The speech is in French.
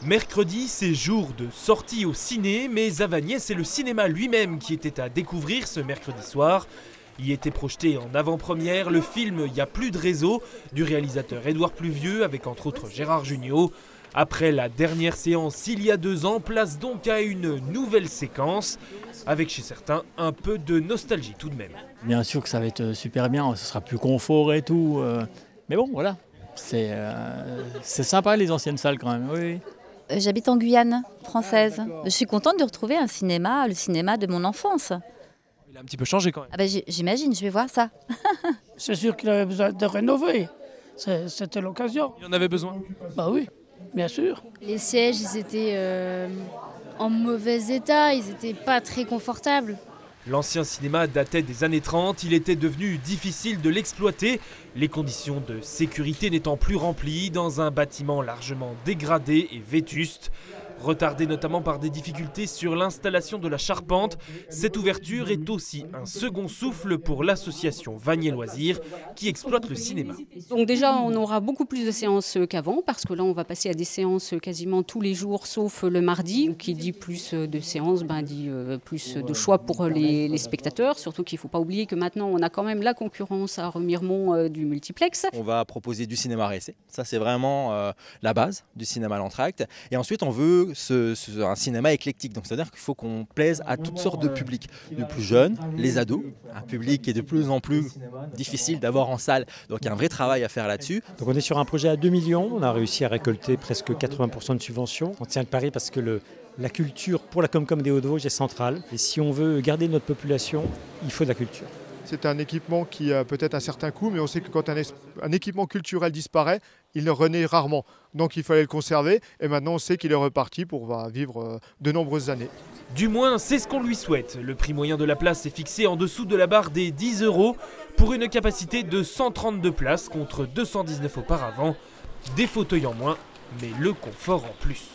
Mercredi, c'est jour de sortie au ciné, mais à Vagney, c'est le cinéma lui-même qui était à découvrir ce mercredi soir. Y était projeté en avant-première le film Y a plus de réseau du réalisateur Édouard Pluvieux avec entre autres Gérard Jugnot. Après la dernière séance il y a 2 ans, place donc à une nouvelle séquence, avec chez certains un peu de nostalgie tout de même. Bien sûr que ça va être super bien, ce sera plus confort et tout, mais bon voilà, c'est sympa les anciennes salles quand même, oui. J'habite en Guyane française. Je suis contente de retrouver un cinéma, le cinéma de mon enfance. Il a un petit peu changé quand même. Ah ben, j'imagine, je vais voir ça. C'est sûr qu'il avait besoin de rénover, c'était l'occasion. Il en avait besoin. Bah oui, bien sûr. Les sièges, ils étaient en mauvais état, ils n'étaient pas très confortables. L'ancien cinéma datait des années 30, il était devenu difficile de l'exploiter, les conditions de sécurité n'étant plus remplies dans un bâtiment largement dégradé et vétuste. Retardé notamment par des difficultés sur l'installation de la charpente, cette ouverture est aussi un second souffle pour l'association Vagney Loisirs qui exploite le cinéma. Donc déjà, on aura beaucoup plus de séances qu'avant parce que là, on va passer à des séances quasiment tous les jours sauf le mardi. Qui dit plus de séances, dit plus de choix pour les spectateurs. Surtout qu'il ne faut pas oublier que maintenant, on a quand même la concurrence à Remiremont du multiplex. On va proposer du cinéma réessai. Ça, c'est vraiment la base du cinéma à l'entracte. Et ensuite, on veut un cinéma éclectique, donc c'est-à-dire qu'il faut qu'on plaise à toutes sortes de publics, de plus jeunes, les ados, un public qui est de plus en plus difficile d'avoir en salle, donc il y a un vrai travail à faire là-dessus. Donc on est sur un projet à 2 millions, on a réussi à récolter presque 80% de subventions. On tient le pari parce que la culture pour la Comcom des Hauts-de-Vosges est centrale, et si on veut garder notre population, il faut de la culture. C'est un équipement qui a peut-être un certain coût, mais on sait que quand un équipement culturel disparaît, il ne renaît rarement. Donc il fallait le conserver et maintenant on sait qu'il est reparti pour vivre de nombreuses années. Du moins, c'est ce qu'on lui souhaite. Le prix moyen de la place est fixé en dessous de la barre des 10 € pour une capacité de 132 places contre 219 auparavant. Des fauteuils en moins, mais le confort en plus.